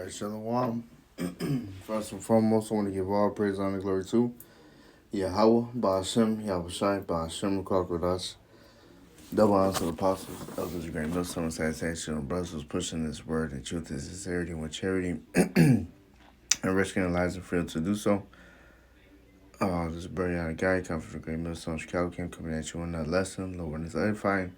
All right, Shalom. First and foremost, I want to give all praise, honor, and glory to Yahweh, Ba'ashem, Yahushai, Ba'ashem, Kwakwadas. Double honor to the apostles, elders, great millstones, sanitation, and brothers who's pushing this word and truth and sincerity with charity and risking their lives and freedom to do so. This is Brianna Guy, coming from the Great Millstone, Chicago, coming at you on that lesson. Lord, is edifying.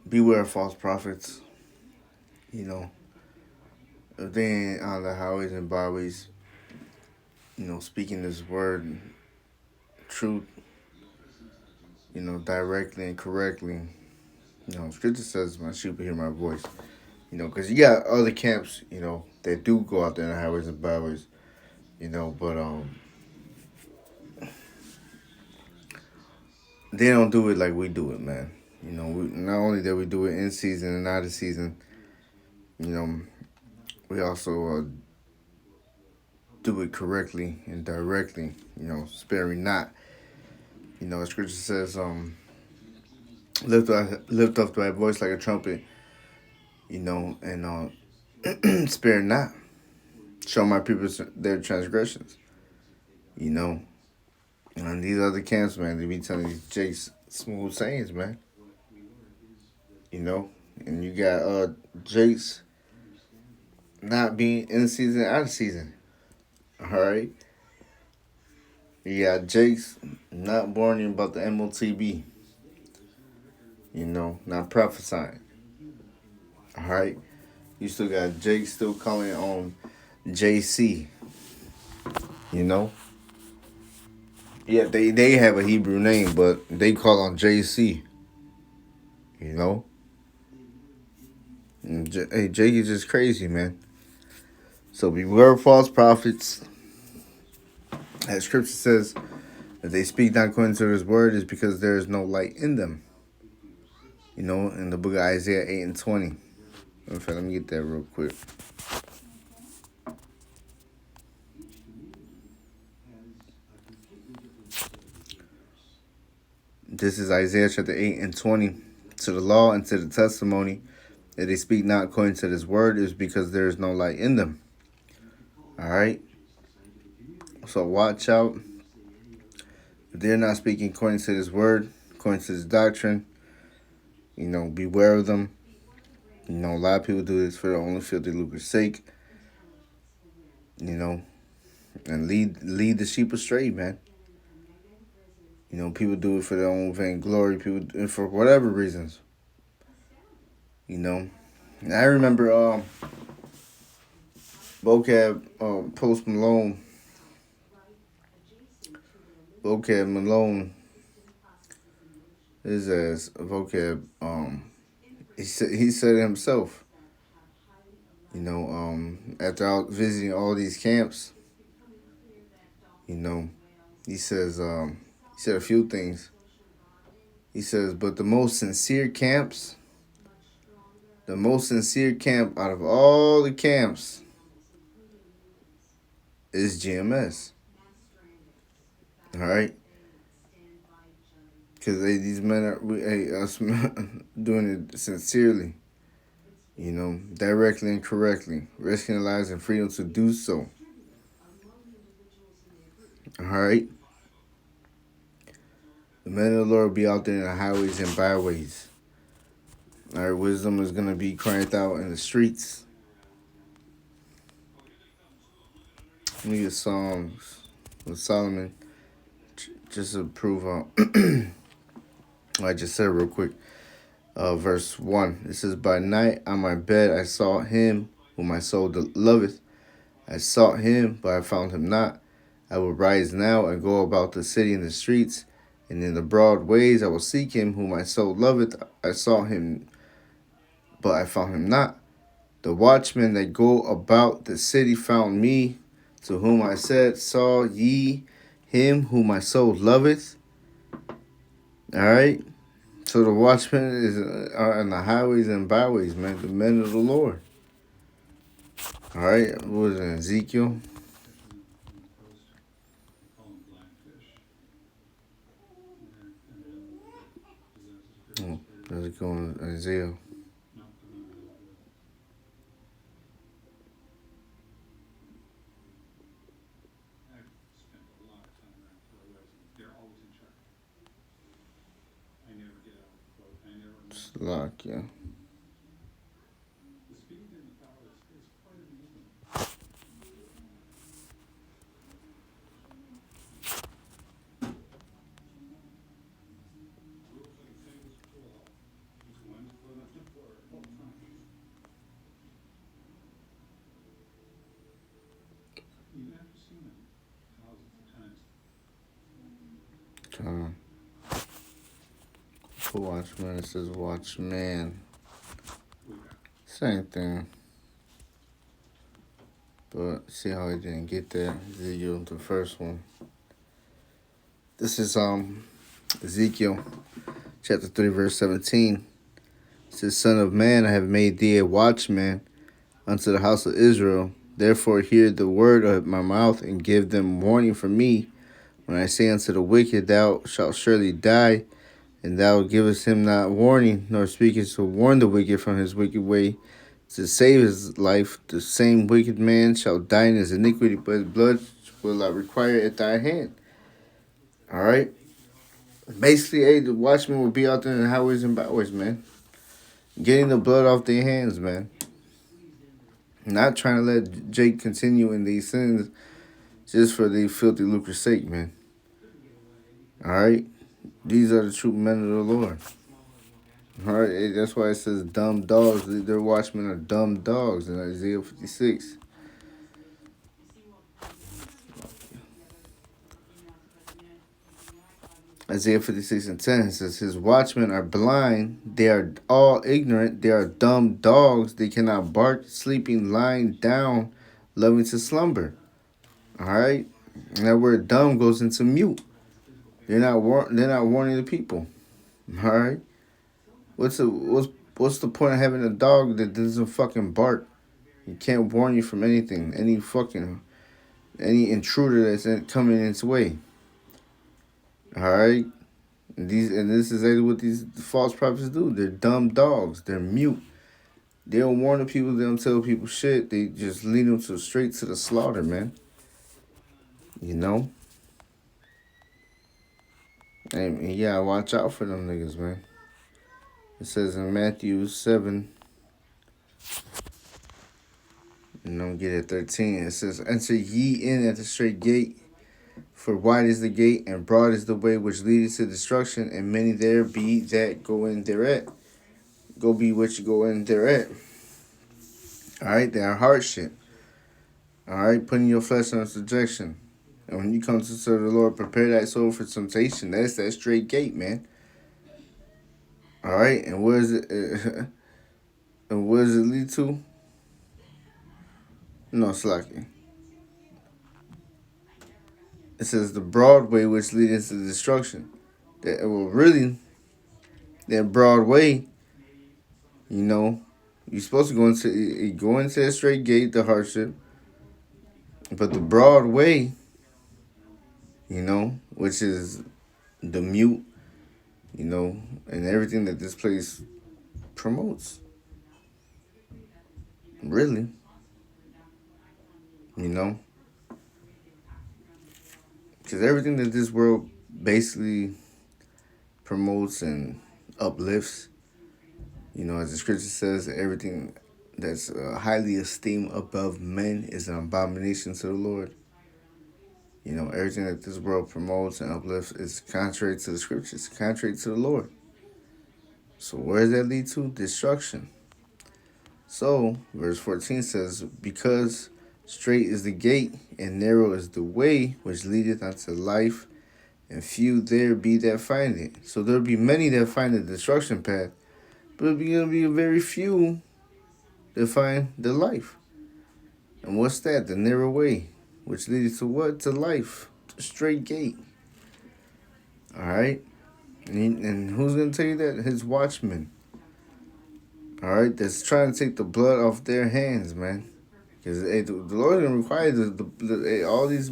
Beware of false prophets. If they ain't on the highways and byways, speaking this word, truth, directly and correctly. Scripture says my sheep will hear my voice. Because you got other camps, that do go out there in the highways and byways, but they don't do it like we do it, man. Not only that we do it in season and out of season, we also do it correctly and directly, sparing not. Scripture says, lift up thy voice like a trumpet, and spare not. Show my people their transgressions, And these other camps, man, they be telling these Jake's smooth sayings, man. And you got Jake's not being in season, out of season. All right. You got Jake's not warning about the MOTB. Not prophesying. All right. You still got Jake still calling on JC. Yeah, they have a Hebrew name, but they call on JC. And Jake is just crazy, man. So beware of false prophets. As Scripture says, if they speak not according to His word, is because there is no light in them. In the book of Isaiah 8 and 20. In fact, let me get that real quick. This is Isaiah chapter 8 and 20. To the law and to the testimony, that they speak not according to this word, is because there is no light in them. All right? So watch out. If they're not speaking according to this word, according to this doctrine, beware of them. A lot of people do this for their own filthy lucre's sake. And lead the sheep astray, man. People do it for their own vainglory, people for whatever reasons. And I remember Vocab Post Malone. Vocab Malone. His ass Vocab. He said it himself. After out visiting all these camps, he says he said a few things. He says, but the most sincere camp out of all the camps is GMS. All right? Because these men are us doing it sincerely, directly and correctly, risking their lives and freedom to do so. All right? The men of the Lord will be out there in the highways and byways. Our wisdom is going to be crying out in the streets. Let me get Psalms with Solomon just to prove what I just said real quick. Verse 1. It says, by night on my bed I sought him whom my soul loveth. I sought him, but I found him not. I will rise now and go about the city in the streets, and in the broad ways I will seek him whom my soul loveth. I sought him, but I found him not. The watchmen that go about the city found me, to whom I said, saw ye him whom my soul loveth? All right? So the watchmen are on the highways and byways, man, the men of the Lord. All right? What was it, Ezekiel? Oh, let's go on Isaiah. Slovakia. For Watchman, it says Watchman. Same thing. But see how I didn't get that. Ezekiel, the first one. This is Ezekiel chapter 3, verse 17. It says, Son of man, I have made thee a watchman unto the house of Israel. Therefore hear the word of my mouth, and give them warning from me. When I say unto the wicked, thou shalt surely die, and thou givest him not warning, nor speakest to warn the wicked from his wicked way, to save his life, the same wicked man shall die in his iniquity, but his blood will I require at thy hand. All right? Basically, hey, the watchmen will be out there in the highways and byways, man. Getting the blood off their hands, man. Not trying to let Jake continue in these sins just for the filthy lucre's sake, man. All right? These are the true men of the Lord. All right? That's why it says dumb dogs. Their watchmen are dumb dogs in Isaiah 56. Isaiah 56 and 10 says, His watchmen are blind, they are all ignorant, they are dumb dogs, they cannot bark, sleeping, lying down, loving to slumber. Alright? And that word dumb goes into mute. They're not warning the people. Alright? What's the point of having a dog that doesn't fucking bark? He can't warn you from anything, any intruder that's coming in its way. Alright? And this is exactly what these false prophets do. They're dumb dogs. They're mute. They don't warn the people. They don't tell people shit. They just lead them straight to the slaughter, man. You know? And yeah, watch out for them niggas, man. It says in Matthew 7, and I'm get at 13. It says, Enter ye in at the straight gate, for wide is the gate, and broad is the way which leadeth to destruction, and many there be that go in thereat. Go be which go in thereat. Alright, they are hardship. Alright, putting your flesh under subjection. And when you come to serve the Lord, prepare thy soul for temptation. That's that straight gate, man. Alright, and where is it? And where does it lead to? No, slacking. It says the broad way which leads to destruction. Really, that broad way, you're supposed to go into a straight gate, the hardship. But the broad way, which is the mute, and everything that this place promotes. Really. Because everything that this world basically promotes and uplifts, as the scripture says, everything that's highly esteemed above men is an abomination to the Lord. Everything that this world promotes and uplifts is contrary to the scriptures, contrary to the Lord. So where does that lead to? Destruction. So, verse 14 says, Because straight is the gate, and narrow is the way which leadeth unto life, and few there be that find it. So there'll be many that find the destruction path, but it'll be very few that find the life. And what's that? The narrow way, which leads to what? To life. The straight gate. Alright? And who's going to tell you that? His watchmen. Alright? That's trying to take the blood off their hands, man. Because the Lord is going to require all these...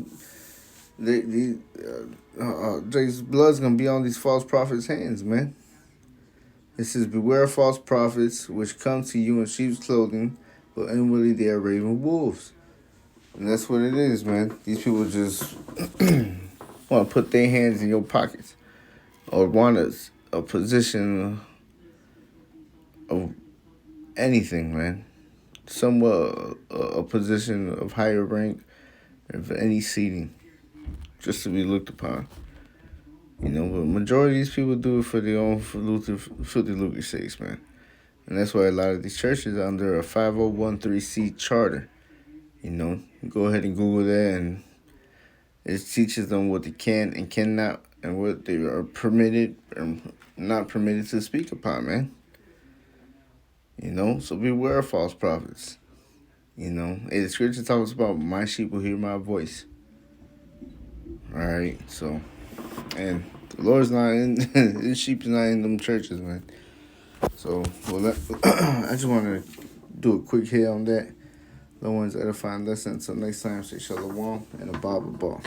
Jake's blood's going to be on these false prophets' hands, man. It says, Beware of false prophets, which come to you in sheep's clothing, but inwardly they are raven wolves. And that's what it is, man. These people just want to put their hands in your pockets, or want a position of anything, man. Somewhat a position of higher rank, of any seating, just to be looked upon. But majority of these people do it for their own filthy lucre sakes, man. And that's why a lot of these churches are under a 5013C charter. Go ahead and Google that, and it teaches them what they can and cannot, and what they are permitted and not permitted to speak upon, man. So beware of false prophets. The scripture talks about my sheep will hear my voice. All right, so, and the Lord's not in, his sheep is not in them churches, man. So, I just want to do a quick hit on that. No one's edifying lesson. Until next time, say shalom and a Bible ball.